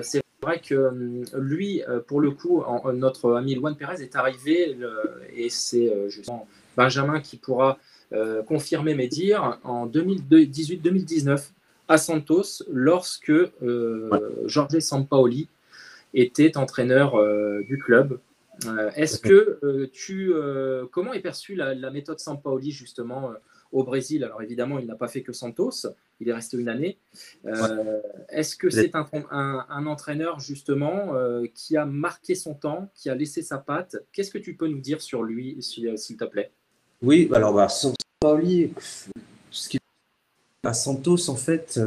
c'est vrai que lui, pour le coup, notre ami Luan Pérez est arrivé, et c'est justement Benjamin qui pourra confirmer mes dires, en 2018-2019 à Santos, lorsque Jorge Sampaoli était entraîneur du club. Est-ce que comment est perçue la méthode Sampaoli justement au Brésil? Alors évidemment, il n'a pas fait que Santos, il est resté une année. Est-ce que c'est un entraîneur justement qui a marqué son temps, qui a laissé sa patte? Qu'est-ce que tu peux nous dire sur lui, s'il te plaît? Oui, alors Sampaoli, ce qui à Santos, en fait,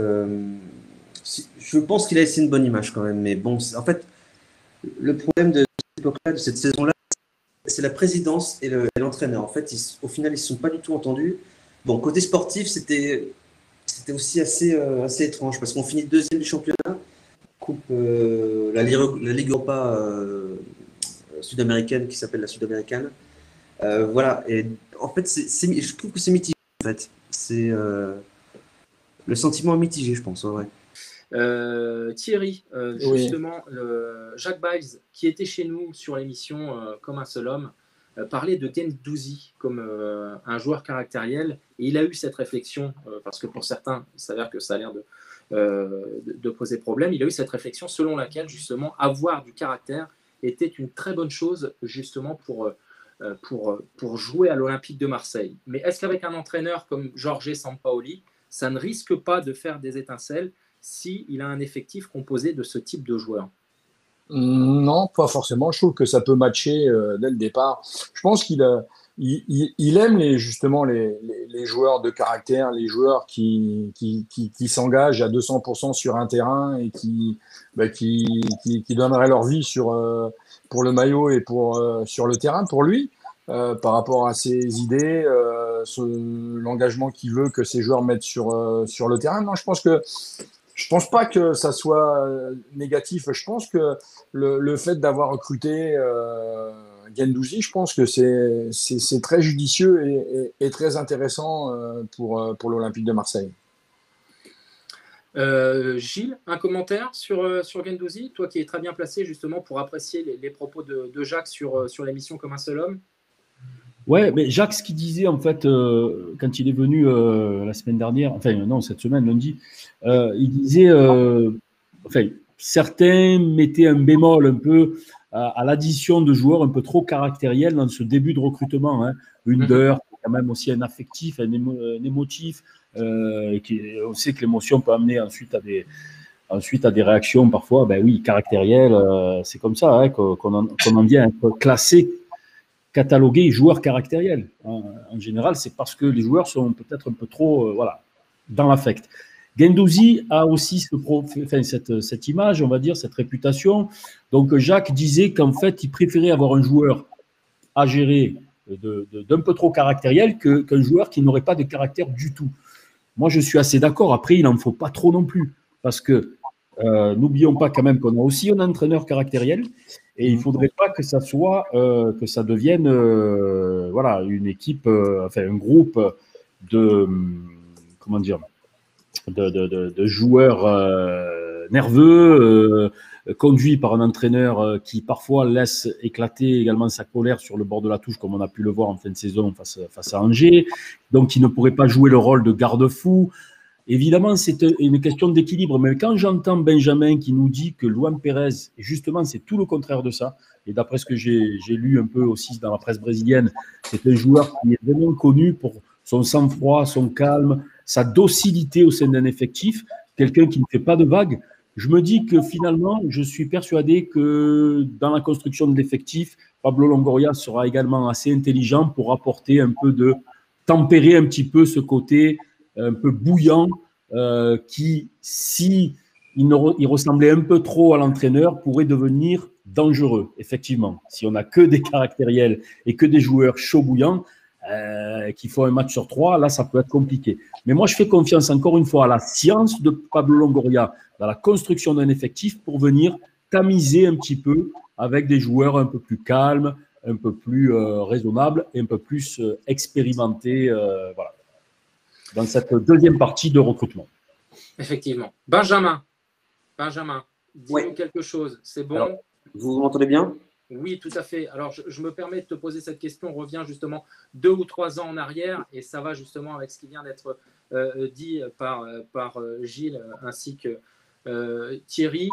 je pense qu'il a laissé une bonne image quand même. Mais bon, en fait, le problème de cette époque-là, de cette saison-là, c'est la présidence et l'entraîneur. En fait, au final, ils ne se sont pas du tout entendus. Bon, côté sportif, c'était aussi assez étrange parce qu'on finit deuxième du championnat, coupe la Ligue Europa sud-américaine qui s'appelle la Sud-américaine. Voilà, et en fait, je trouve que c'est mitigé. En fait, c'est le sentiment est mitigé, je pense. Ouais. Thierry, Oui. justement, Jacques Biles, qui était chez nous sur l'émission Comme un seul homme, parlait de Guendouzi comme un joueur caractériel. Et il a eu cette réflexion, parce que pour certains, il s'avère que ça a l'air de poser problème. Il a eu cette réflexion selon laquelle, justement, avoir du caractère était une très bonne chose, justement, pour jouer à l'Olympique de Marseille. Mais est-ce qu'avec un entraîneur comme Jorge Sampaoli, ça ne risque pas de faire des étincelles s'il a un effectif composé de ce type de joueurs? Non, pas forcément. Je trouve que ça peut matcher dès le départ. Je pense il aime justement les joueurs de caractère, les joueurs qui s'engagent à 200% sur un terrain et qui donneraient leur vie pour le maillot et sur le terrain pour lui, par rapport à ses idées, l'engagement qu'il veut que ses joueurs mettent sur le terrain. Non, je pense pas que ça soit négatif. Je pense que le fait d'avoir recruté Guendouzi, je pense que c'est très judicieux et très intéressant pour l'Olympique de Marseille. Gilles, un commentaire sur Guendouzi, toi qui es très bien placé justement pour apprécier les propos de Jacques sur l'émission Comme un seul homme. Ouais, mais Jacques, ce qu'il disait en fait quand il est venu la semaine dernière, enfin non, cette semaine, lundi, il disait, enfin, certains mettaient un bémol un peu à l'addition de joueurs un peu trop caractériels dans ce début de recrutement. Hein. Under, quand même aussi un affectif, un émotif. On sait que l'émotion peut amener ensuite à des réactions parfois, ben oui, caractérielles. C'est comme ça hein, qu'on en vient à être classé, catalogué joueurs caractériels. En général, c'est parce que les joueurs sont peut-être un peu trop dans l'affect. Guendouzi a aussi cette image, on va dire, cette réputation. Donc Jacques disait qu'en fait, il préférait avoir un joueur à gérer d'un peu trop caractériel qu'un joueur qui n'aurait pas de caractère du tout. Moi, je suis assez d'accord. Après, il n'en faut pas trop non plus. Parce que n'oublions pas quand même qu'on a aussi un entraîneur caractériel et il ne faudrait pas que ça soit, que ça devienne une équipe, un groupe comment dire, de joueurs nerveux, conduits par un entraîneur qui parfois laisse éclater également sa colère sur le bord de la touche, comme on a pu le voir en fin de saison face à Angers. Donc, il ne pourrait pas jouer le rôle de garde-fou. Évidemment, c'est une question d'équilibre, mais quand j'entends Benjamin qui nous dit que Luan Pérez, et justement, c'est tout le contraire de ça, et d'après ce que j'ai lu un peu aussi dans la presse brésilienne, c'est un joueur qui est vraiment connu pour son sang-froid, son calme, sa docilité au sein d'un effectif, quelqu'un qui ne fait pas de vagues. Je me dis que finalement, je suis persuadé que dans la construction de l'effectif, Pablo Longoria sera également assez intelligent pour apporter un peu tempérer un petit peu ce côté un peu bouillant, qui, si il ressemblait un peu trop à l'entraîneur, pourrait devenir dangereux, effectivement. Si on n'a que des caractériels et que des joueurs chauds bouillants, qui font un match sur 3, là, ça peut être compliqué. Mais moi, je fais confiance encore une fois à la science de Pablo Longoria dans la construction d'un effectif pour venir tamiser un petit peu avec des joueurs un peu plus calmes, un peu plus raisonnables et un peu plus expérimentés, dans cette deuxième partie de recrutement. Effectivement. Benjamin, dis-nous quelque chose. C'est bon? Alors, vous m'entendez bien? Oui, tout à fait. Alors, je me permets de te poser cette question. On revient justement 2 ou 3 ans en arrière et ça va justement avec ce qui vient d'être dit par Gilles ainsi que Thierry.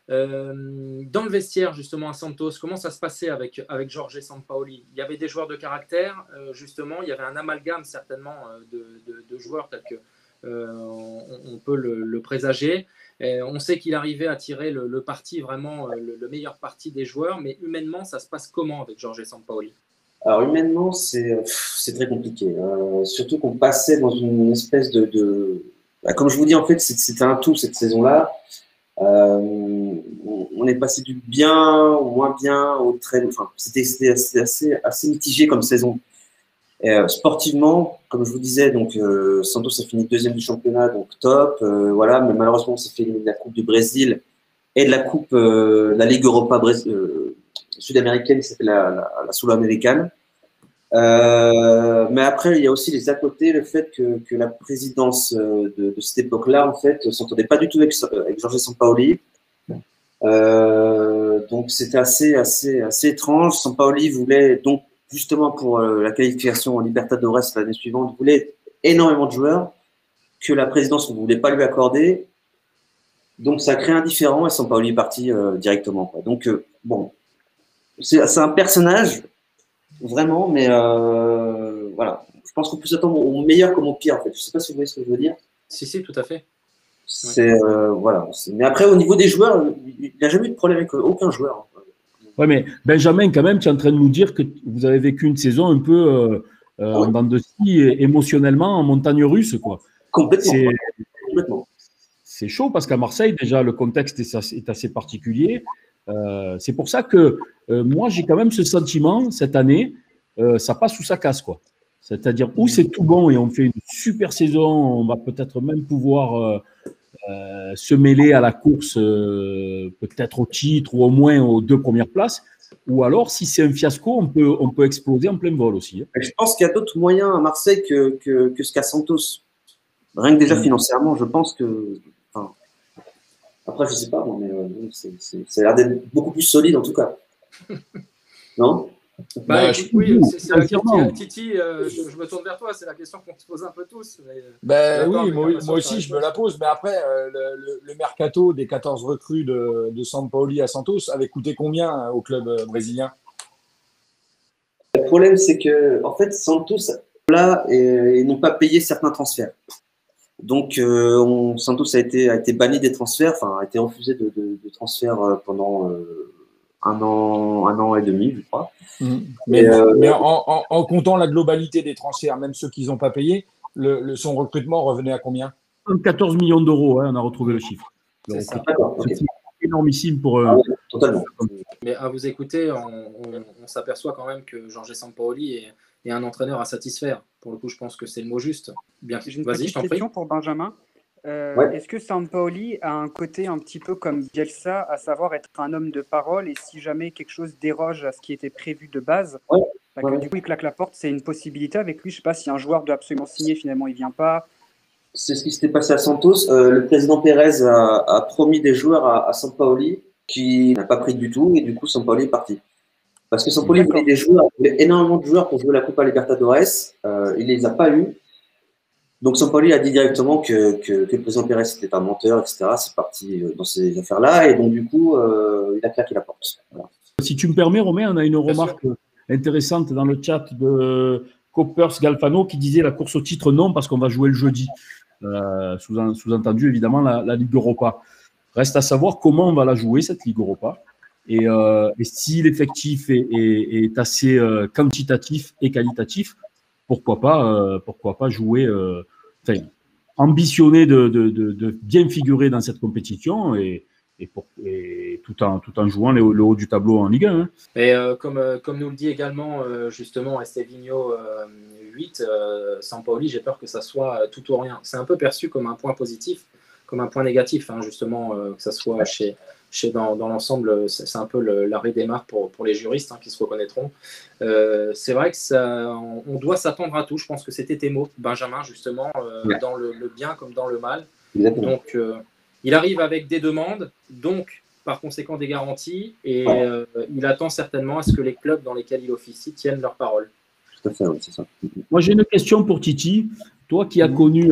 Dans le vestiaire, justement, à Santos, comment ça se passait avec Jorge Sampaoli? Il y avait des joueurs de caractère, justement. Il y avait un amalgame, certainement, de joueurs tels que on peut le présager. Et on sait qu'il arrivait à tirer le parti, vraiment le meilleur parti des joueurs, mais humainement, ça se passe comment avec Jorge Sampaoli? Alors, humainement, c'est très compliqué. Surtout qu'on passait dans une espèce Bah, comme je vous dis, en fait, c'était un tout cette saison-là. On est passé du bien au moins bien au très. Enfin, c'était assez mitigé comme saison. Sportivement, comme je vous disais, donc Santos a fini deuxième du championnat, donc top. Voilà, mais malheureusement, on s'est fait éliminer de la Coupe du Brésil et de la Coupe, la Ligue Europa sud-américaine, qui s'appelle la Sul-Américaine. Mais après, il y a aussi les à côté, le fait que la présidence de cette époque-là, en fait, s'entendait pas du tout avec Jorge Sampaoli. Donc c'était assez étrange. Sampaoli voulait donc justement pour la qualification en Libertadores l'année suivante, voulait énormément de joueurs que la présidence ne voulait pas lui accorder. Donc ça a créé un différend et Sampaoli est parti directement, quoi. Donc bon, c'est un personnage vraiment, mais voilà. Je pense qu'on peut s'attendre au meilleur comme au pire, en fait. Je sais pas si vous voyez ce que je veux dire. Si, tout à fait. C'est voilà. Mais après, au niveau des joueurs, il n'a jamais eu de problème avec aucun joueur. Ouais, mais Benjamin, quand même, tu es en train de nous dire que vous avez vécu une saison un peu en dents de scie, émotionnellement, en montagne russe, quoi. Complètement. C'est chaud parce qu'à Marseille, déjà, le contexte est assez particulier. C'est pour ça que moi, j'ai quand même ce sentiment, cette année, ça passe ou ça casse, quoi. C'est-à-dire, où c'est tout bon et on fait une super saison, on va peut-être même pouvoir se mêler à la course, peut-être au titre ou au moins aux 2 premières places. Ou alors, si c'est un fiasco, on peut exploser en plein vol aussi. Je pense qu'il y a d'autres moyens à Marseille que ce qu'a Santos. Rien que déjà financièrement, je pense que. Enfin, après, je sais pas, mais ça a l'air d'être beaucoup plus solide en tout cas. Non? Oui, c'est la question. Titi, je me tourne vers toi, c'est la question qu'on se pose un peu tous. Oui, moi aussi, je me la pose. Mais après, le mercato des 14 recrues de Sampaoli à Santos avait coûté combien au club brésilien? Le problème, c'est que en fait, Santos, là, ils n'ont pas payé certains transferts. Donc, Santos a été banni des transferts, enfin, a été refusé de transfert pendant un an et demi, je crois. Mais en comptant la globalité des transferts, même ceux qu'ils n'ont pas payés, son recrutement revenait à combien? 14 millions d'euros, hein, on a retrouvé le chiffre. C'est ça. Okay. C'est énormissime pour totalement. Mais à vous écouter, on s'aperçoit quand même que Jorge Sampaoli est un entraîneur à satisfaire. Pour le coup, je pense que c'est le mot juste. Bien, j'ai une vas-y, petite question pour Benjamin. Est-ce que Sampaoli a un côté un petit peu comme Bielsa, à savoir être un homme de parole, et si jamais quelque chose déroge à ce qui était prévu de base, du coup il claque la porte, c'est une possibilité avec lui? Je ne sais pas si un joueur doit absolument signer, finalement il ne vient pas. C'est ce qui s'était passé à Santos. Le président Pérez a promis des joueurs à Sampaoli qui n'a pas pris du tout, et du coup Sampaoli est parti. Parce que Sampaoli voulait des joueurs, il voulait énormément de joueurs pour jouer la Copa Libertadores, il les a pas eu. Donc Sampaoli a dit directement que le président Pérez était un menteur, etc. C'est parti dans ces affaires-là, et donc du coup, il a claqué la porte. Voilà. Si tu me permets, Romain, on a une remarque intéressante dans le chat de Coppers Galfano qui disait la course au titre non parce qu'on va jouer le jeudi. Sous-entendu, évidemment, la Ligue Europa. Reste à savoir comment on va la jouer, cette Ligue Europa. Et si l'effectif est assez quantitatif et qualitatif, pourquoi pas jouer, ambitionner de bien figurer dans cette compétition et tout en jouant le haut du tableau en Ligue 1. Hein. Et comme nous le dit également justement Estevino 8, Sampaoli, j'ai peur que ça soit tout ou rien. C'est un peu perçu comme un point positif, comme un point négatif, hein, justement, que ça soit dans l'ensemble, c'est un peu l'arrêt des marques pour les juristes qui se reconnaîtront. C'est vrai que on doit s'attendre à tout. Je pense que c'était tes mots, Benjamin, justement, dans le bien comme dans le mal. Exactement. Donc, il arrive avec des demandes. Donc, par conséquent des garanties et il attend certainement à ce que les clubs dans lesquels il officie tiennent leur parole. Tout à fait, oui, c'est ça. Moi, j'ai une question pour Titi. Toi qui as connu,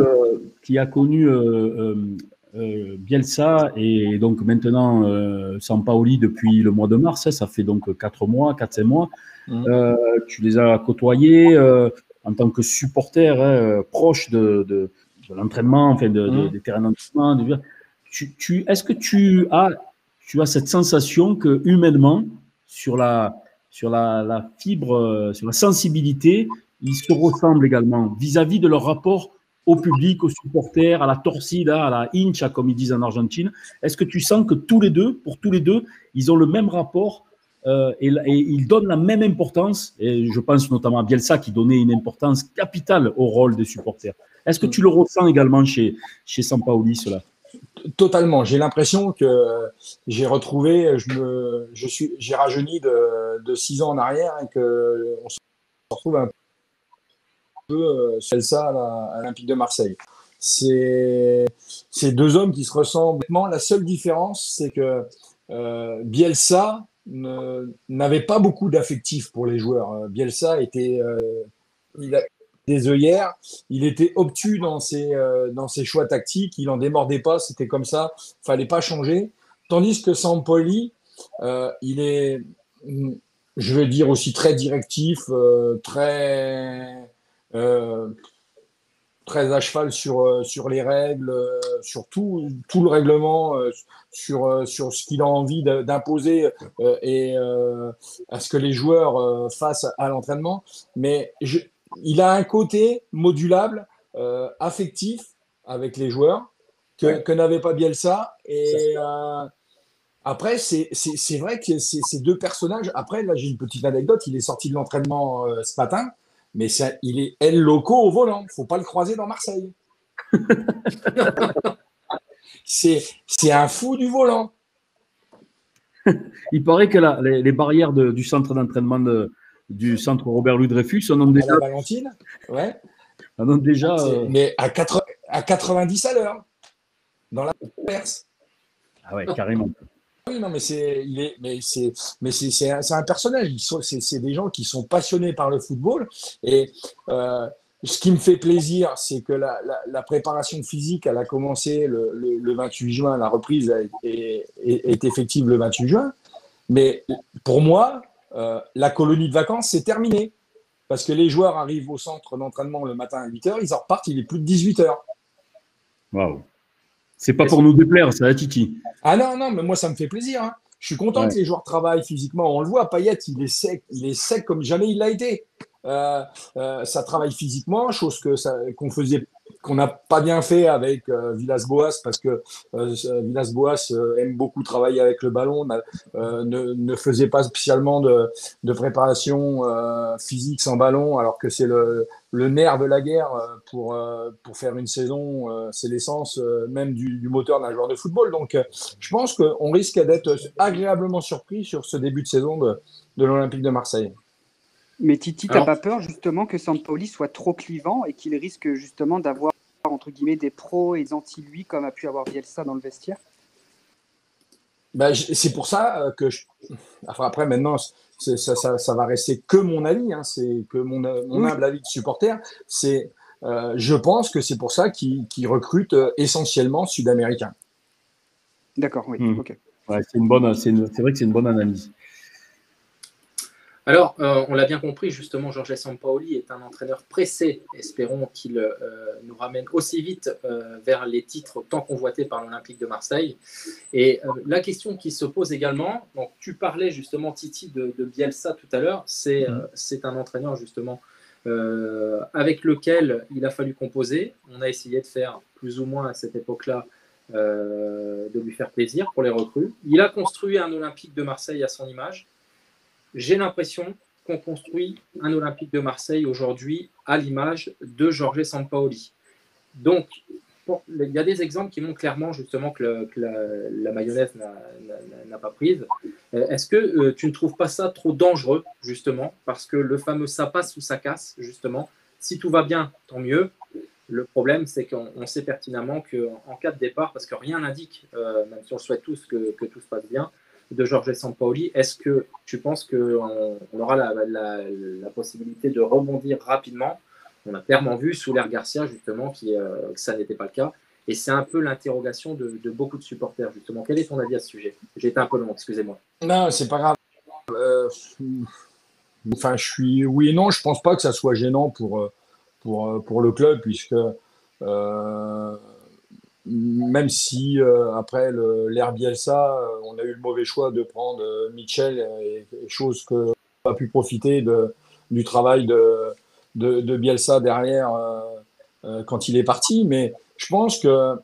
Bielsa et donc maintenant Sampaoli depuis le mois de mars, ça fait donc 4-5 mois. Tu les as côtoyés en tant que supporter proche de l'entraînement, enfin des terrains d'entraînement. Est-ce que tu as cette sensation que humainement, sur la fibre, sur la sensibilité, ils se ressemblent également vis-à-vis de leur rapport au public, aux supporters, à la torcida, à la hincha, comme ils disent en Argentine? Est-ce que tu sens que pour tous les deux, ils ont le même rapport et ils donnent la même importance? Et je pense notamment à Bielsa qui donnait une importance capitale au rôle des supporters. Est-ce que tu le ressens également chez Sampaoli, cela? Totalement. J'ai l'impression que j'ai retrouvé, j'ai rajeuni de 6 ans en arrière et qu'on se retrouve un peu ça à l'Olympique de Marseille. C'est deux hommes qui se ressemblent. La seule différence, c'est que Bielsa n'avait pas beaucoup d'affectif pour les joueurs. Bielsa était des œillères, il était obtus dans ses choix tactiques, il en démordait pas, c'était comme ça, fallait pas changer. Tandis que Sampaoli, il est, je vais dire aussi très directif, très à cheval sur les règles, sur tout le règlement, sur ce qu'il a envie d'imposer et à ce que les joueurs fassent à l'entraînement. Mais il a un côté modulable, affectif avec les joueurs que n'avait pas Bielsa. Et après, c'est vrai que ces deux personnages. Après, là, j'ai une petite anecdote. Il est sorti de l'entraînement ce matin, mais il est El Loco au volant. Faut pas le croiser dans Marseille. C'est un fou du volant. Il paraît que les barrières du centre d'entraînement du centre Robert-Louis Dreyfus en ont déjà. À la Valentine, ouais. En ont déjà. Mais à 90 à l'heure, dans la Perse. Ah ouais, carrément. Oui, non, mais c'est un personnage. C'est des gens qui sont passionnés par le football. Et ce qui me fait plaisir, c'est que la préparation physique, elle a commencé le 28 juin. La reprise est effective le 28 juin. Mais pour moi, la colonie de vacances, c'est terminé. Parce que les joueurs arrivent au centre d'entraînement le matin à 8h, ils en repartent, il est plus de 18h. Waouh. C'est pas pour nous déplaire, ça, Titi. Ah non, mais moi, ça me fait plaisir. Hein. Je suis content que les joueurs travaillent physiquement. On le voit, Payet, il est sec comme jamais il l'a été. Ça travaille physiquement, chose qu'on n'a pas bien fait avec Villas-Boas, parce que Villas-Boas aime beaucoup travailler avec le ballon, ne faisait pas spécialement de préparation physique sans ballon, alors que c'est le nerf de la guerre pour faire une saison, c'est l'essence même du moteur d'un joueur de football. Donc je pense qu'on risque d'être agréablement surpris sur ce début de saison de l'Olympique de Marseille. Mais Titi, t'as pas peur justement que Sampaoli soit trop clivant et qu'il risque justement d'avoir entre guillemets des pros et des anti-lui comme a pu avoir Bielsa dans le vestiaire? C'est pour ça que enfin, après maintenant ça va rester que mon avis, hein, c'est que mon humble avis de supporter. Je pense que c'est pour ça qu'il recrute essentiellement sud-américains. D'accord, oui. Ok. Ouais, c'est vrai que c'est une bonne analyse. Alors, on l'a bien compris, justement, Jorge Sampaoli est un entraîneur pressé. Espérons qu'il nous ramène aussi vite vers les titres tant convoités par l'Olympique de Marseille. Et la question qui se pose également, donc tu parlais justement, Titi, de Bielsa tout à l'heure, c'est un entraîneur justement avec lequel il a fallu composer. On a essayé de faire plus ou moins à cette époque-là, de lui faire plaisir pour les recrues. Il a construit un Olympique de Marseille à son image. J'ai l'impression qu'on construit un Olympique de Marseille aujourd'hui à l'image de Jorge Sampaoli. Donc, il y a des exemples qui montrent clairement justement que la mayonnaise n'a pas prise. Est-ce que tu ne trouves pas ça trop dangereux, justement, parce que le fameux ça passe ou ça casse, justement, si tout va bien, tant mieux. Le problème, c'est qu'on sait pertinemment qu'en cas de départ, parce que rien n'indique, même si on souhaite tous que tout se passe bien, de Jorge Sampaoli, est-ce que tu penses qu'on aura la possibilité de rebondir rapidement? On a clairement vu sous l'ère Garcia, justement, que ça n'était pas le cas. Et c'est un peu l'interrogation de beaucoup de supporters, justement. Quel est ton avis à ce sujet? J'ai été un peu long, excusez-moi. Non, c'est pas grave. Enfin, je suis oui et non. Je pense pas que ça soit gênant pour le club, puisque même si après l'ère Bielsa, on a eu le mauvais choix de prendre Mitchell, et chose que n'a pas pu profiter du travail de Bielsa derrière quand il est parti. Mais je pense que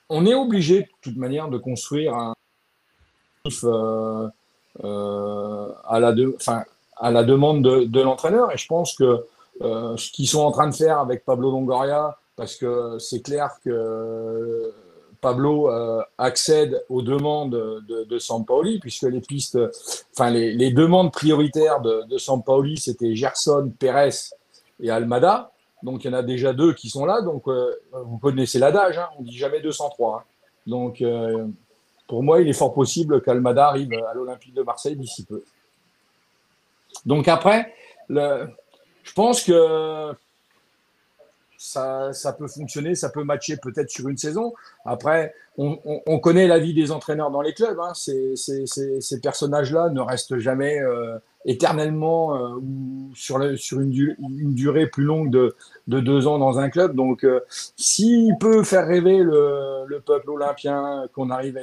on est obligé de toute manière de construire un à la demande de l'entraîneur. Et je pense que ce qu'ils sont en train de faire avec Pablo Longoria, parce que c'est clair que Pablo accède aux demandes de Sampaoli, puisque les pistes, enfin les demandes prioritaires de Sampaoli, c'était Gerson, Pérez et Almada. Donc il y en a déjà 2 qui sont là. Donc vous connaissez l'adage, hein, on dit jamais 203. Hein. Donc pour moi, il est fort possible qu'Almada arrive à l'Olympique de Marseille d'ici peu. Donc après, je pense que ça peut fonctionner, ça peut matcher peut-être sur une saison. Une on connaît la vie des entraîneurs dans les clubs. Hein. Ces personnages-là ne restent jamais éternellement ou sur une durée plus longue de 2 ans dans un club. Donc, s'il peut faire rêver le peuple olympien, qu'on arrive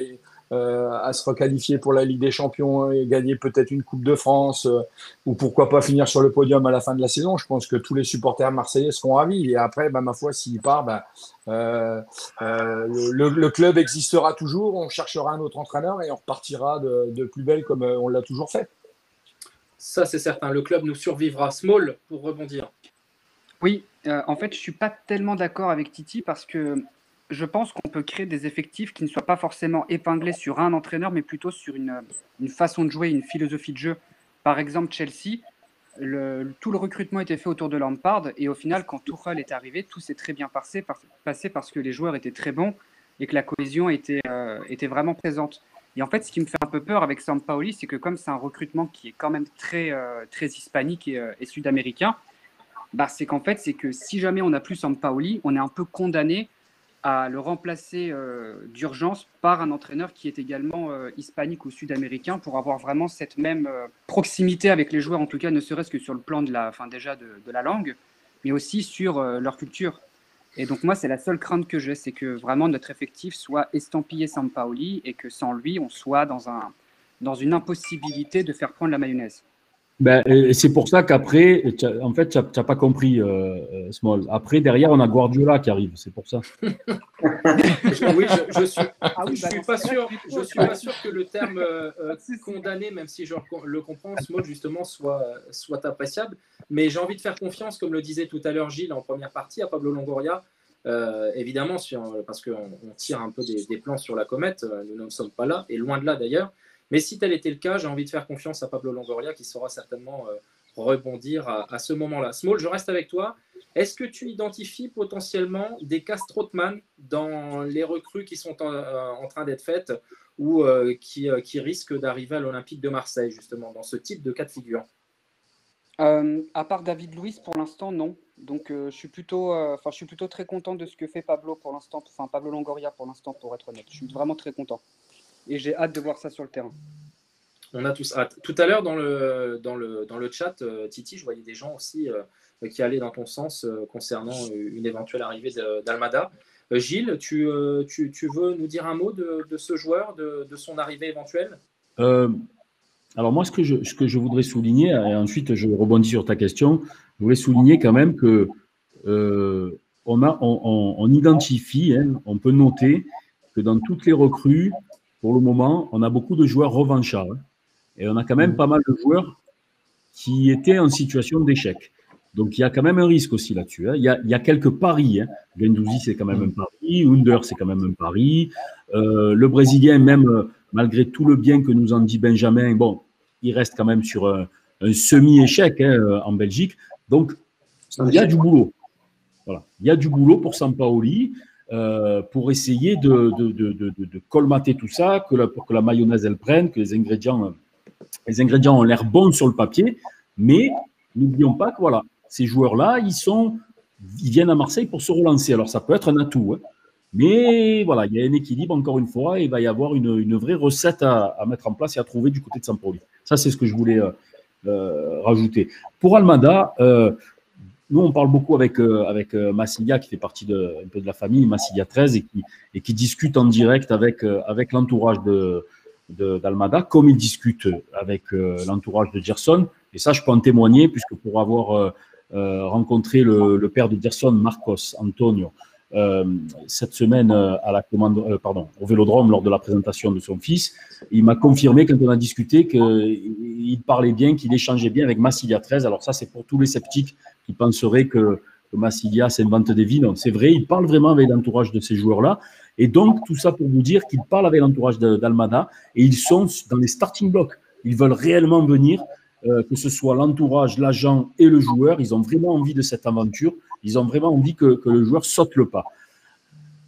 à se requalifier pour la Ligue des Champions et gagner peut-être une Coupe de France, ou pourquoi pas finir sur le podium à la fin de la saison, je pense que tous les supporters marseillais seront ravis. Et après, ma foi, s'il part, le club existera toujours, on cherchera un autre entraîneur et on repartira de plus belle comme on l'a toujours fait. Ça, c'est certain. Le club nous survivra. Small, pour rebondir. Oui, en fait, je ne suis pas tellement d'accord avec Titi parce que je pense qu'on peut créer des effectifs qui ne soient pas forcément épinglés sur un entraîneur, mais plutôt sur une façon de jouer, une philosophie de jeu. Par exemple, Chelsea, tout le recrutement était fait autour de Lampard, et au final, quand Tuchel est arrivé, tout s'est très bien passé parce que les joueurs étaient très bons et que la cohésion était vraiment présente. Et en fait, ce qui me fait un peu peur avec Sampaoli, c'est que comme c'est un recrutement qui est quand même très hispanique et sud-américain, c'est qu'en fait, c'est que si jamais on n'a plus Sampaoli, on est un peu condamné à le remplacer d'urgence par un entraîneur qui est également hispanique ou sud-américain pour avoir vraiment cette même proximité avec les joueurs, en tout cas ne serait-ce que sur le plan de la langue, mais aussi sur leur culture. Et donc moi, c'est la seule crainte que j'ai, c'est que vraiment notre effectif soit estampillé Sampaoli et que sans lui, on soit dans une impossibilité de faire prendre la mayonnaise. Et c'est pour ça qu'après, en fait, tu n'as pas compris, Small. Après, derrière, on a Guardiola qui arrive, c'est pour ça. Oui, je suis pas sûr que le terme condamné, même si je le comprends, Small, justement, soit appréciable. Mais j'ai envie de faire confiance, comme le disait tout à l'heure Gilles en première partie, à Pablo Longoria. Évidemment, parce qu'on tire un peu des plans sur la comète, nous ne sommes pas là, et loin de là d'ailleurs. Mais si tel était le cas, j'ai envie de faire confiance à Pablo Longoria qui saura certainement rebondir à ce moment-là. Small, je reste avec toi. Est-ce que tu identifies potentiellement des cas Strootman dans les recrues qui sont en train d'être faites ou qui risquent d'arriver à l'Olympique de Marseille, justement, dans ce type de cas de figure? À part David Luiz, pour l'instant, non. Donc, je suis plutôt très content de ce que fait Pablo pour l'instant, enfin Pablo Longoria pour l'instant, pour être honnête. Je suis vraiment très content. Et j'ai hâte de voir ça sur le terrain. On a tous hâte. Tout à l'heure, dans le chat, Titi, je voyais des gens aussi qui allaient dans ton sens concernant une éventuelle arrivée d'Almada. Gilles, tu veux nous dire un mot de ce joueur, de son arrivée éventuelle? Alors moi, ce que je voudrais souligner, et ensuite je rebondis sur ta question, je voulais souligner quand même que on identifie, hein, on peut noter que dans toutes les recrues, pour le moment, on a beaucoup de joueurs revanchards. Hein, et on a quand même pas mal de joueurs qui étaient en situation d'échec. Donc, il y a quand même un risque aussi là-dessus. Hein. Il y a quelques paris. Hein. Guendouzi, c'est quand même un pari. Under, c'est quand même un pari. Le Brésilien, même malgré tout le bien que nous en dit Benjamin, bon, il reste quand même sur un semi-échec en Belgique. Donc, il y a du boulot. Voilà. Il y a du boulot pour Sampaoli pour essayer de colmater tout ça, pour que la mayonnaise elle prenne, que les ingrédients ont l'air bons sur le papier. Mais n'oublions pas que voilà, ces joueurs-là, ils viennent à Marseille pour se relancer. Alors ça peut être un atout, hein. Mais voilà, il y a un équilibre encore une fois, et il va y avoir une vraie recette à mettre en place et à trouver du côté de Sampaoli. Ça, c'est ce que je voulais rajouter. Pour Almada, nous, on parle beaucoup avec Massilia, qui fait partie un peu de la famille, Massilia 13, et qui discute en direct avec l'entourage d'Almada, comme il discute avec l'entourage de Gerson. Et ça, je peux en témoigner, puisque pour avoir rencontré le père de Gerson, Marcos Antonio, cette semaine au Vélodrome lors de la présentation de son fils, il m'a confirmé quand on a discuté qu'il parlait bien, qu'il échangeait bien avec Massilia 13. Alors ça, c'est pour tous les sceptiques qui penseraient que Massilia s'invente des vies. Non, c'est vrai, il parle vraiment avec l'entourage de ces joueurs-là. Et donc, tout ça pour vous dire qu'il parle avec l'entourage d'Almada et ils sont dans les starting blocks. Ils veulent réellement venir, que ce soit l'entourage, l'agent et le joueur. Ils ont vraiment envie de cette aventure. Ils ont vraiment envie que le joueur saute le pas.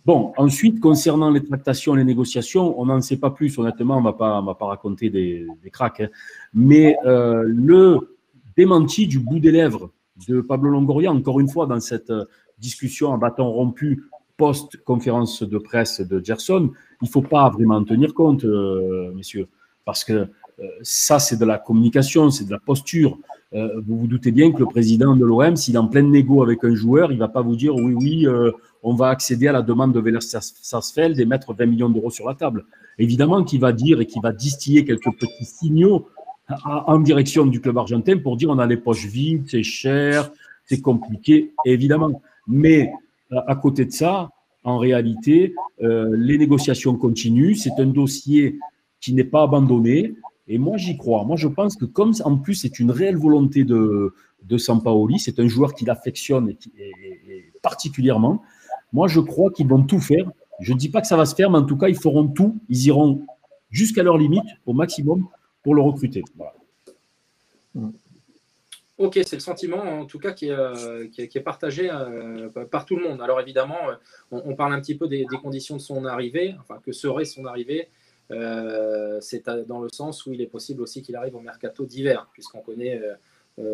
Bon, ensuite, concernant les tractations et les négociations, on n'en sait pas plus. Honnêtement, on ne va pas raconter des cracks. Hein. Mais le démenti du bout des lèvres de Pablo Longoria, encore une fois, dans cette discussion à bâton rompu post-conférence de presse de Gerson, il ne faut pas vraiment en tenir compte, messieurs, parce que ça, c'est de la communication, c'est de la posture. Vous vous doutez bien que le président de l'OM, s'il est en pleine négo avec un joueur, il ne va pas vous dire oui, on va accéder à la demande de Velers Sarsfield et mettre 20 millions d'euros sur la table. Évidemment qu'il va dire et qu'il va distiller quelques petits signaux en direction du club argentin pour dire on a les poches vides, c'est cher, c'est compliqué, évidemment. Mais à côté de ça, en réalité, les négociations continuent. C'est un dossier qui n'est pas abandonné. Et moi, j'y crois. Moi, je pense que comme en plus, c'est une réelle volonté de Sampaoli, c'est un joueur qui l'affectionne et particulièrement. Moi, je crois qu'ils vont tout faire. Je ne dis pas que ça va se faire, mais en tout cas, ils feront tout. Ils iront jusqu'à leur limite, au maximum, pour le recruter. Voilà. Ok, c'est le sentiment en tout cas qui est partagé par tout le monde. Alors évidemment, on parle un petit peu des conditions de son arrivée, enfin que serait son arrivée. C'est dans le sens où il est possible aussi qu'il arrive au mercato d'hiver, puisqu'on connaît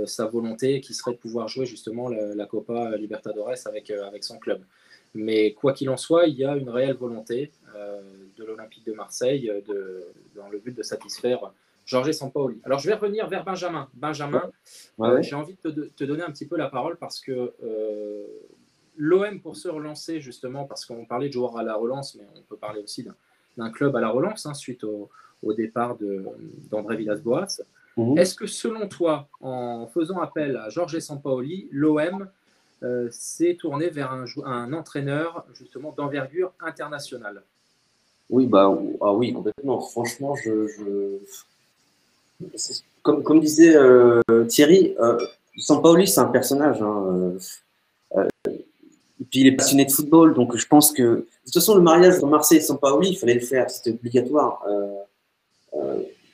sa volonté qui serait de pouvoir jouer justement la Copa Libertadores avec son club. Mais quoi qu'il en soit, il y a une réelle volonté de l'Olympique de Marseille dans le but de satisfaire Jorge Sampaoli. Alors je vais revenir vers Benjamin. Benjamin, j'ai envie de te donner un petit peu la parole parce que l'OM, pour se relancer justement, parce qu'on parlait de joueurs à la relance, mais on peut parler aussi d'un club à la relance suite au départ d'André Villas-Boas. Est-ce que selon toi, en faisant appel à Jorge Sampaoli, l'OM s'est tourné vers un entraîneur justement d'envergure internationale? Oui, oui, complètement. Franchement, comme disait Thierry, Sampaoli, c'est un personnage. Et puis il est passionné de football, donc je pense que de toute façon le mariage de Marseille et Sampaoli, il fallait le faire, c'était obligatoire.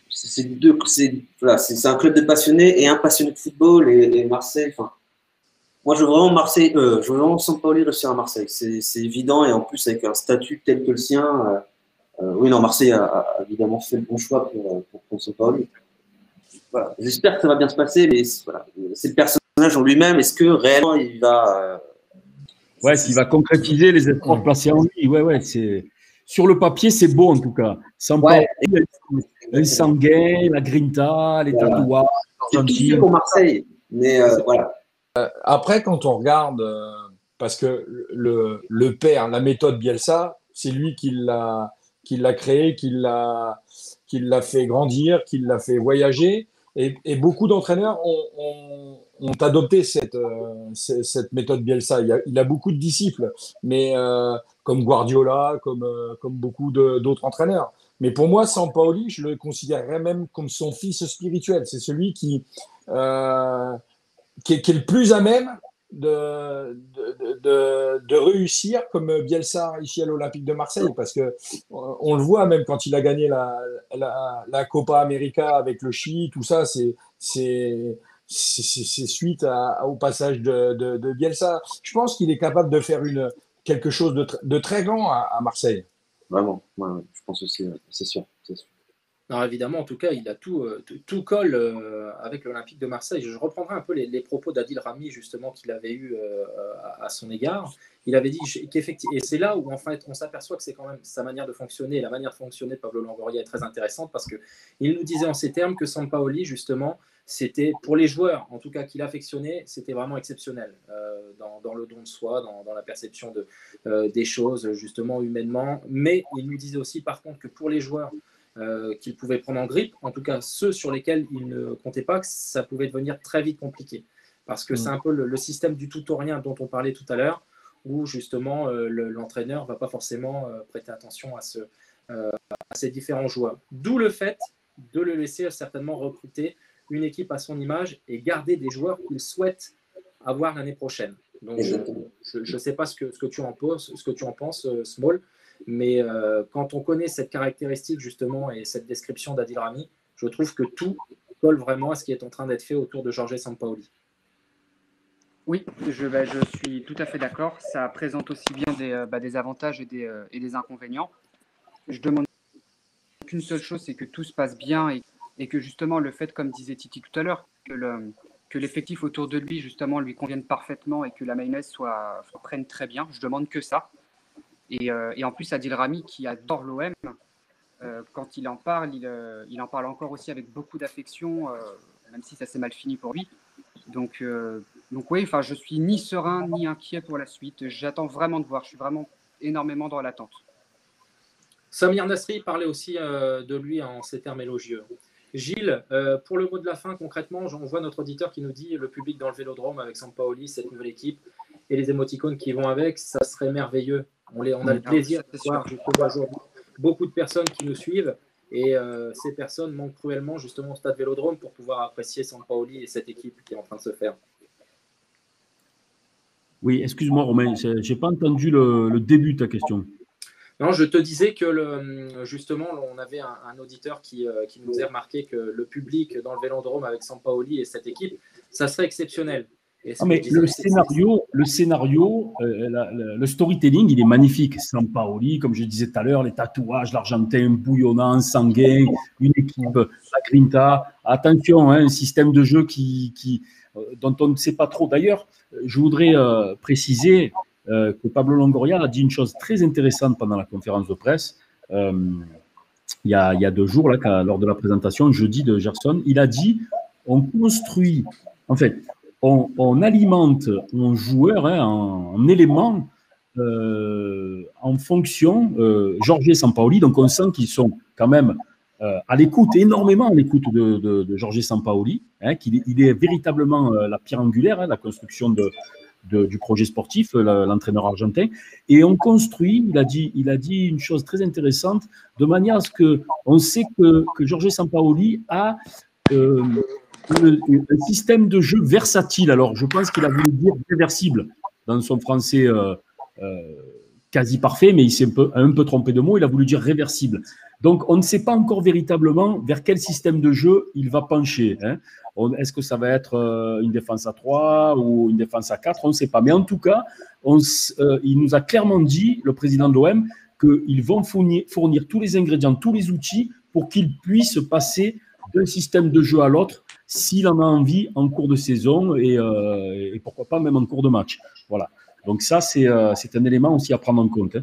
C'est un club de passionnés et un passionné de football et Marseille. Enfin, moi je veux vraiment Sampaoli réussir à Marseille, c'est évident et en plus avec un statut tel que le sien. Oui, non, Marseille a évidemment fait le bon choix pour prendre Sampaoli. Voilà. J'espère que ça va bien se passer, mais voilà, c'est le personnage en lui-même. Est-ce que réellement il va s'il va concrétiser les efforts placés en lui. C'est sur le papier, c'est beau en tout cas. Sampaoli, un sanguin, la grinta, les tatouages. C'est tout pour Marseille, mais voilà. Après, quand on regarde, parce que le père, la méthode Bielsa, c'est lui qui l'a créé, qui l'a fait grandir, qui l'a fait voyager. Et beaucoup d'entraîneurs ont adopté cette méthode Bielsa. Il a beaucoup de disciples, mais comme Guardiola, comme beaucoup d'autres entraîneurs. Mais pour moi, Sampaoli, je le considérerais même comme son fils spirituel. C'est celui qui est le plus à même de réussir comme Bielsa ici à l'Olympique de Marseille, parce que on le voit même quand il a gagné la Copa América avec le Chili, tout ça, c'est c'est suite au passage de Bielsa. Je pense qu'il est capable de faire quelque chose de très grand à Marseille. Vraiment, je pense aussi, c'est sûr. Non, évidemment, en tout cas, il a tout colle avec l'Olympique de Marseille. Je reprendrai un peu les propos d'Adil Rami, justement, qu'il avait eu à son égard. Il avait dit qu'effectivement, et c'est là où en fait on s'aperçoit que c'est quand même sa manière de fonctionner, la manière de fonctionner de Pablo Longoria est très intéressante parce qu'il nous disait en ces termes que Sampaoli, justement, c'était pour les joueurs, en tout cas qu'il affectionnait, c'était vraiment exceptionnel dans le don de soi, dans la perception des choses, justement, humainement. Mais il nous disait aussi, par contre, que pour les joueurs, qu'il pouvait prendre en grippe, en tout cas ceux sur lesquels il ne comptait pas, que ça pouvait devenir très vite compliqué. Parce que c'est un peu le système du tout ou rien dont on parlait tout à l'heure, où justement l'entraîneur ne va pas forcément prêter attention à ces différents joueurs. D'où le fait de le laisser certainement recruter une équipe à son image et garder des joueurs qu'il souhaite avoir l'année prochaine. Donc je ne sais pas ce que tu en penses, Small, mais quand on connaît cette caractéristique justement et cette description d'Adil Rami, je trouve que tout colle vraiment à ce qui est en train d'être fait autour de Jorge Sampaoli. Oui, je suis tout à fait d'accord. Ça présente aussi bien des avantages et des inconvénients. Je demande qu'une seule chose, c'est que tout se passe bien et que justement le fait, comme disait Titi tout à l'heure, que l'effectif autour de lui justement lui convienne parfaitement et que la mayonnaise prenne très bien. Je demande que ça. Et en plus, Adil Rami, qui adore l'OM, quand il en parle, il en parle encore aussi avec beaucoup d'affection, même si ça s'est mal fini pour lui. Donc oui, je suis ni serein ni inquiet pour la suite. J'attends vraiment de voir. Je suis vraiment énormément dans l'attente. Samir Nasri parlait aussi de lui en ces termes élogieux. Gilles, pour le mot de la fin, concrètement, on voit notre auditeur qui nous dit le public dans le Vélodrome avec Sampaoli, cette nouvelle équipe et les émoticônes qui vont avec, ça serait merveilleux. On a le plaisir de voir aujourd'hui beaucoup de personnes qui nous suivent et ces personnes manquent cruellement justement au stade Vélodrome pour pouvoir apprécier Sampaoli et cette équipe qui est en train de se faire. Oui, excuse-moi Romain, je n'ai pas entendu le début de ta question. Non, je te disais que justement, on avait un auditeur qui nous faisait remarquer que le public dans le Vélodrome avec Sampaoli et cette équipe, ça serait exceptionnel. Mais le scénario, le storytelling, il est magnifique. Sampaoli, comme je disais tout à l'heure, les tatouages, l'Argentin bouillonnant, sanguin, une équipe, la grinta. Attention, un système de jeu dont on ne sait pas trop. D'ailleurs, je voudrais préciser que Pablo Longoria a dit une chose très intéressante pendant la conférence de presse. Il y a 2 jours, là, lors de la présentation, jeudi de Gerson, il a dit on construit, en fait, on alimente un joueur, un élément en fonction, Jorge Sampaoli. Donc on sent qu'ils sont quand même à l'écoute, énormément à l'écoute de Jorge Sampaoli, qu'il est véritablement la pierre angulaire, la construction du projet sportif, l'entraîneur argentin. Et on construit, il a dit une chose très intéressante, de manière à ce qu'on sait que Jorge Sampaoli a un système de jeu versatile. Alors, je pense qu'il a voulu dire réversible dans son français quasi parfait, mais il s'est un peu trompé de mot. Il a voulu dire réversible. Donc, on ne sait pas encore véritablement vers quel système de jeu il va pencher. Est-ce que ça va être une défense à 3 ou une défense à 4 On ne sait pas. Mais en tout cas, il nous a clairement dit, le président de l'OM, qu'ils vont fournir tous les ingrédients, tous les outils pour qu'il puisse passer d'un système de jeu à l'autre s'il en a envie en cours de saison et pourquoi pas même en cours de match. Voilà. Donc ça, c'est un élément aussi à prendre en compte.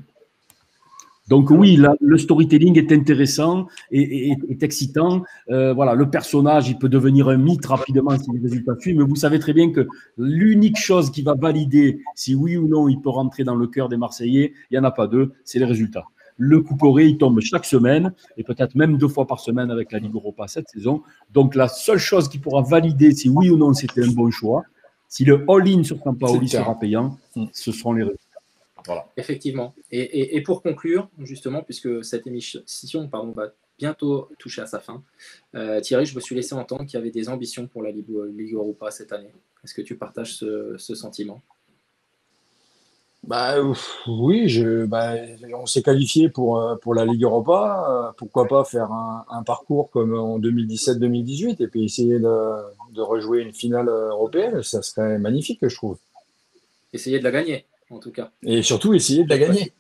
Donc oui, le storytelling est intéressant et est excitant. Voilà, le personnage, il peut devenir un mythe rapidement si les résultats suivent, mais vous savez très bien que l'unique chose qui va valider si oui ou non il peut rentrer dans le cœur des Marseillais, il n'y en a pas 2, c'est les résultats. Le Couperé, il tombe chaque semaine et peut-être même 2 fois par semaine avec la Ligue Europa cette saison. Donc la seule chose qui pourra valider si oui ou non c'était un bon choix, si le all-in sur Sampaoli sera payant, ce seront les résultats. Voilà. Effectivement. Et pour conclure, justement, puisque cette émission va bientôt toucher à sa fin, Thierry, je me suis laissé entendre qu'il y avait des ambitions pour la Ligue Europa cette année. Est-ce que tu partages ce sentiment ? Oui, on s'est qualifié pour la Ligue Europa. Pourquoi pas faire un parcours comme en 2017-2018 et puis essayer de de rejouer une finale européenne, ça serait magnifique, je trouve. Essayer de la gagner, en tout cas. Et surtout, essayer de la gagner.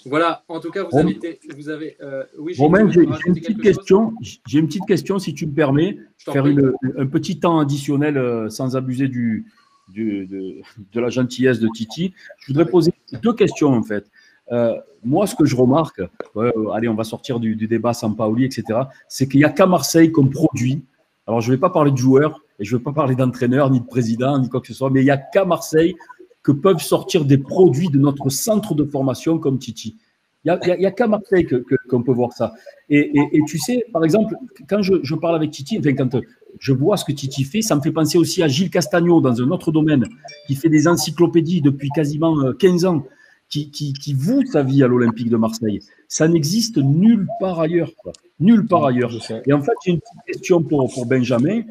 Voilà, en tout cas, vous avez oui, Romain, j'ai une petite question. J'ai une petite question, si tu me permets, faire un petit temps additionnel sans abuser de la gentillesse de Titi. Je voudrais poser 2 questions, en fait. Moi, ce que je remarque, allez, on va sortir du débat Sampaoli, etc., c'est qu'il n'y a qu'à Marseille qu'on produit. Alors, je ne vais pas parler de joueurs, et je ne vais pas parler d'entraîneurs, ni de président, ni quoi que ce soit, mais il n'y a qu'à Marseille que peuvent sortir des produits de notre centre de formation comme Titi. Il n'y a qu'à Marseille qu'on peut voir ça. Et tu sais, par exemple, quand je parle avec Titi, enfin, quand je vois ce que Titi fait, ça me fait penser aussi à Gilles Castagno dans un autre domaine, qui fait des encyclopédies depuis quasiment 15 ans, qui voue sa vie à l'Olympique de Marseille. Ça n'existe nulle part ailleurs. Quoi. Nulle part ailleurs. Et en fait, j'ai une petite question pour Benjamin.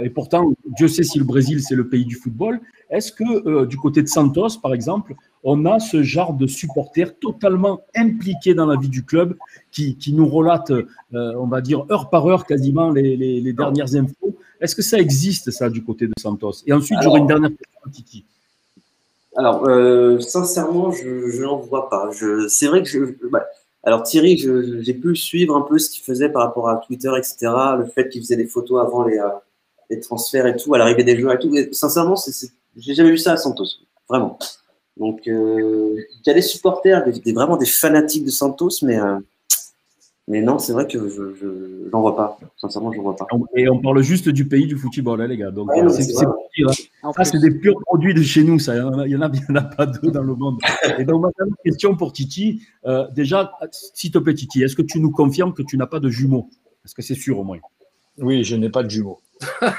Et pourtant, Dieu sait si le Brésil, c'est le pays du football. Est-ce que du côté de Santos, par exemple, on a ce genre de supporters totalement impliqués dans la vie du club qui nous relatent, on va dire, heure par heure quasiment les dernières infos? Est-ce que ça existe, ça, du côté de Santos? Et ensuite, j'aurais une dernière question à Titi. Alors, sincèrement, je n'en vois pas. C'est vrai que alors Thierry, j'ai pu suivre un peu ce qu'il faisait par rapport à Twitter, etc. Le fait qu'il faisait des photos avant les transferts et tout, à l'arrivée des joueurs et tout. Et sincèrement, j'ai jamais vu ça à Santos, vraiment. Donc, il y a des supporters, vraiment des fanatiques de Santos, mais non, c'est vrai que je n'en vois pas. Sincèrement, je n'en vois pas. Et on parle juste du pays du football, hein, les gars. Donc, ouais, c'est pire. Ça, c'est des purs produits de chez nous. Ça. Il y en a pas 2 dans le monde. Et donc, ma dernière question pour Titi. Déjà, s'il te plaît, Titi, est-ce que tu nous confirmes que tu n'as pas de jumeaux? Est-ce que c'est sûr au moins? Oui, je n'ai pas de jumeaux.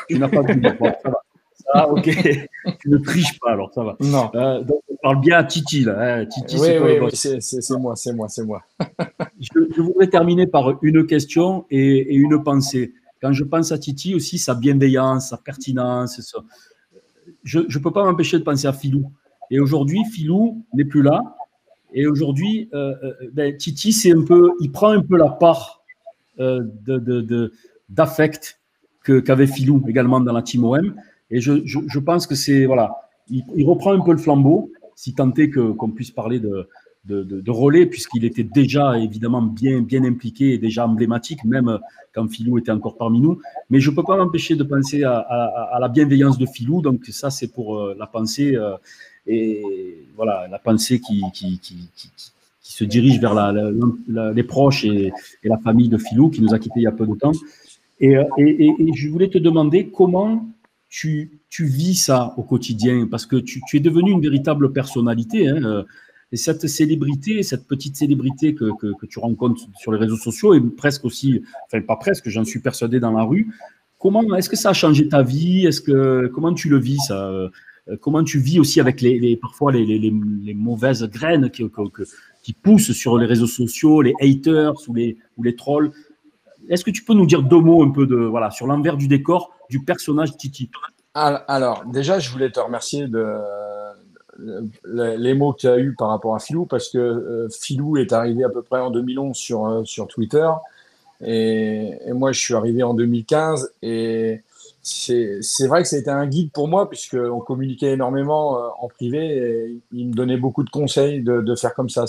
Tu n'as pas de jumeaux. Bon, ça va. Ah, ok. Tu ne triches pas, alors ça va. Non. Donc, on parle bien à Titi, là. Hein. Titi, oui, c'est moi. Je voudrais terminer par une question et une pensée. Quand je pense à Titi aussi, sa bienveillance, sa pertinence, ça. Je ne peux pas m'empêcher de penser à Filou. Et aujourd'hui, Filou n'est plus là. Et aujourd'hui, Titi, il prend un peu la part d'affect qu'avait Filou également dans la Team OM. Et je pense que il reprend un peu le flambeau, si tant est qu'on puisse parler de relais, puisqu'il était déjà évidemment bien impliqué et déjà emblématique, même quand Filou était encore parmi nous. Mais je ne peux pas m'empêcher de penser à la bienveillance de Filou. Donc ça, c'est pour la pensée, et voilà, la pensée qui se dirige vers les proches et la famille de Filou, qui nous a quittés il y a peu de temps. Et je voulais te demander comment tu vis ça au quotidien, parce que tu es devenu une véritable personnalité, hein, et cette célébrité, cette petite célébrité que tu rencontres sur les réseaux sociaux, et presque aussi, enfin pas presque, j'en suis persuadé, dans la rue, est-ce que ça a changé ta vie? Comment tu le vis, ça? Comment tu vis aussi avec parfois les mauvaises graines qui poussent sur les réseaux sociaux, les haters ou les trolls? Est-ce que tu peux nous dire 2 mots un peu sur l'envers du décor du personnage Titi? Alors, déjà, je voulais te remercier les mots que tu as eus par rapport à Filou, parce que Filou est arrivé à peu près en 2011 sur Twitter, et moi, je suis arrivé en 2015, et c'est vrai que ça a été un guide pour moi, puisqu'on communiquait énormément en privé, et il me donnait beaucoup de conseils de faire comme ça.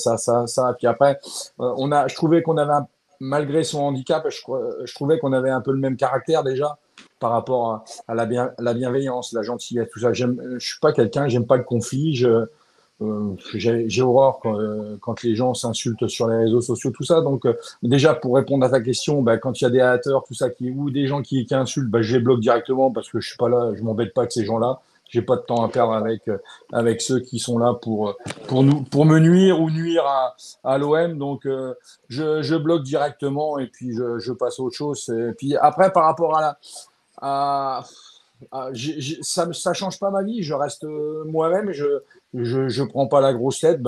Puis après, je trouvais qu'on avait malgré son handicap, je trouvais qu'on avait un peu le même caractère déjà par rapport à la bienveillance, la gentillesse, tout ça. Je suis pas quelqu'un, j'aime pas le conflit. J'ai horreur quand les gens s'insultent sur les réseaux sociaux, tout ça. Donc déjà, pour répondre à ta question, quand il y a des haters, tout ça, ou des gens qui insultent, je les bloque directement, parce que je suis pas là, je m'embête pas avec ces gens-là. J'ai pas de temps à perdre avec ceux qui sont là pour me nuire ou nuire à l'OM. Donc, je bloque directement, et puis je passe à autre chose. Et puis après, par rapport ça change pas ma vie. Je reste moi-même. Je prends pas la grosse tête.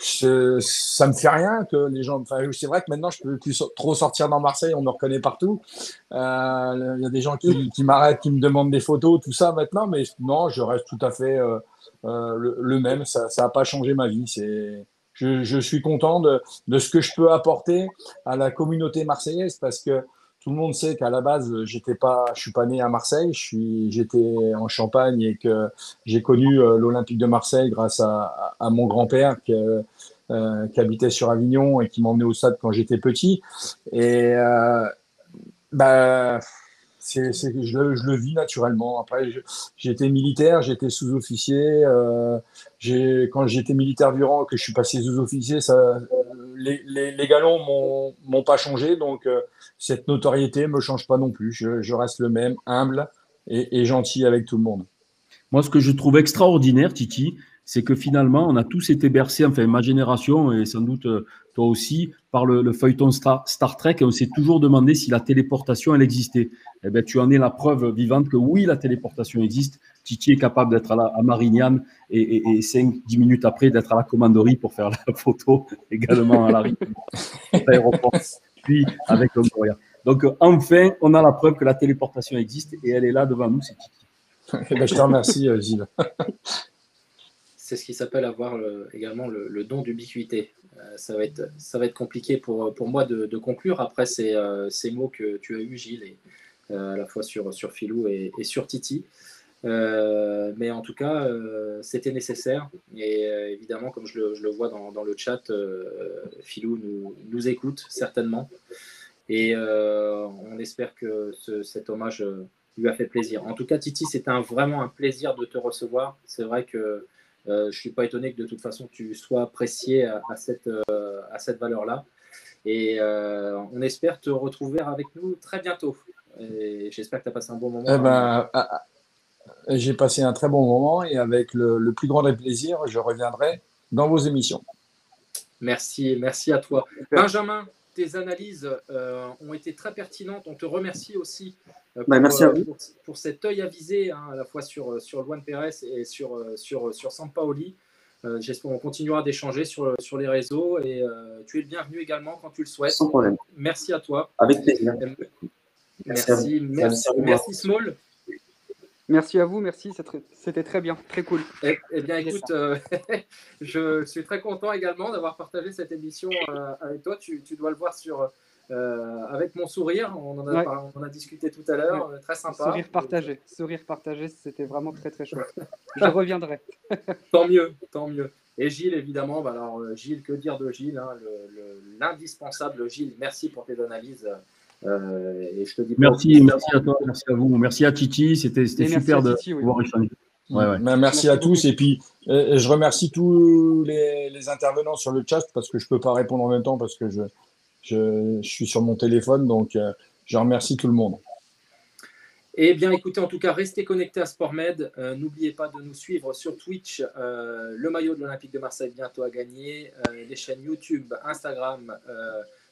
Ça me fait rien que les gens. Enfin, c'est vrai que maintenant, je peux plus trop sortir dans Marseille. On me reconnaît partout. Il y a des gens qui m'arrêtent, qui me demandent des photos, tout ça maintenant. Mais non, je reste tout à fait le même. Ça n'a pas changé ma vie. Je suis content de ce que je peux apporter à la communauté marseillaise, parce que tout le monde sait qu'à la base, je suis pas né à Marseille, j'étais en Champagne et que j'ai connu l'Olympique de Marseille grâce à mon grand-père qui habitait sur Avignon et qui m'emmenait au stade quand j'étais petit. Et bah, je le vis naturellement. Après, j'étais militaire, j'étais sous-officier. Quand j'étais militaire du rang, que je suis passé sous-officier, les galons m'ont pas changé. Donc, cette notoriété me change pas non plus. Je reste le même, humble et gentil avec tout le monde. Moi, ce que je trouve extraordinaire, Titi, c'est que finalement, on a tous été bercés, enfin ma génération et sans doute toi aussi, par le feuilleton Star Trek, et on s'est toujours demandé si la téléportation, elle existait. Eh bien, tu en es la preuve vivante que oui, la téléportation existe. Titi est capable d'être à Marignane et 5-10 minutes après d'être à la commanderie pour faire la photo, également à l'aéroport, puis avec Longoria. Donc, enfin, on a la preuve que la téléportation existe et elle est là devant nous, c'est Titi. Je te remercie, Gilles. C'est ce qui s'appelle avoir également le don d'ubiquité. Ça va être compliqué pour moi de conclure après ces mots que tu as eus, Gilles, et, à la fois sur Philou et sur Titi. Mais en tout cas, c'était nécessaire. Et évidemment, comme je le vois dans le chat, Philou nous écoute certainement. Et on espère que cet hommage lui a fait plaisir. En tout cas, Titi, c'était vraiment un plaisir de te recevoir. C'est vrai que je ne suis pas étonné que de toute façon tu sois apprécié à cette valeur-là. Et on espère te retrouver avec nous très bientôt. Et j'espère que tu as passé un bon moment. J'ai passé un très bon moment et avec le plus grand des plaisirs, je reviendrai dans vos émissions. Merci à toi. Benjamin, tes analyses ont été très pertinentes. On te remercie aussi pour cet œil avisé, à la fois sur Luan Pérez et sur Sampaoli. J'espère qu'on continuera d'échanger sur les réseaux et tu es le bienvenu également quand tu le souhaites. Sans problème. Merci à toi. Avec plaisir. Merci Small. Merci à vous, merci, c'était très bien, très cool. Eh bien, écoute, je suis très content également d'avoir partagé cette émission avec toi. Tu dois le voir avec mon sourire. On en a discuté tout à l'heure, très sympa. Sourire partagé, c'était vraiment très très chouette. Je reviendrai. Tant mieux. Et Gilles, évidemment, alors Gilles, que dire de Gilles, l'indispensable Gilles. Merci pour tes analyses. Et je te dis merci à toi, merci à vous, merci à Titi, c'était super de pouvoir échanger. Merci à tous et puis je remercie tous les intervenants sur le chat parce que je peux pas répondre en même temps parce que je suis sur mon téléphone, donc je remercie tout le monde. Eh bien, écoutez, en tout cas, restez connectés à SportMed. N'oubliez pas de nous suivre sur Twitch. Le maillot de l'Olympique de Marseille bientôt à gagner. Les chaînes YouTube, Instagram,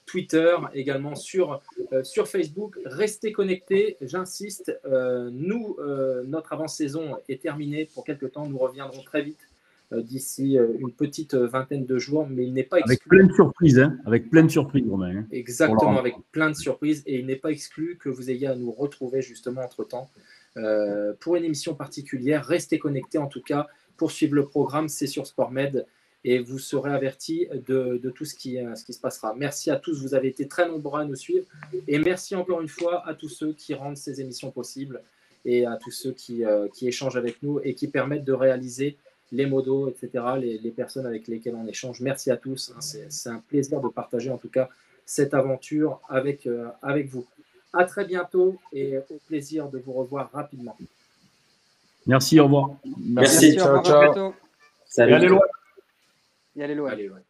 Twitter, également sur Facebook. Restez connectés, j'insiste. Notre avant-saison est terminée pour quelques temps. Nous reviendrons très vite d'ici une petite vingtaine de jours, mais il n'est pas exclu. Avec plein de surprises, avec plein de surprises, Romain. Exactement, avec plein de surprises. Et il n'est pas exclu que vous ayez à nous retrouver justement entre-temps pour une émission particulière. Restez connectés en tout cas pour suivre le programme. C'est sur SportMed. Et vous serez avertis de tout ce qui se passera. Merci à tous, vous avez été très nombreux à nous suivre. Et merci encore une fois à tous ceux qui rendent ces émissions possibles et à tous ceux qui échangent avec nous et qui permettent de réaliser les modos, etc., les personnes avec lesquelles on échange. Merci à tous. C'est un plaisir de partager en tout cas cette aventure avec vous. À très bientôt et au plaisir de vous revoir rapidement. Merci, au revoir. Merci, ciao. Bientôt. Salut. Allez, loin. Et allez loin. Allez, ouais.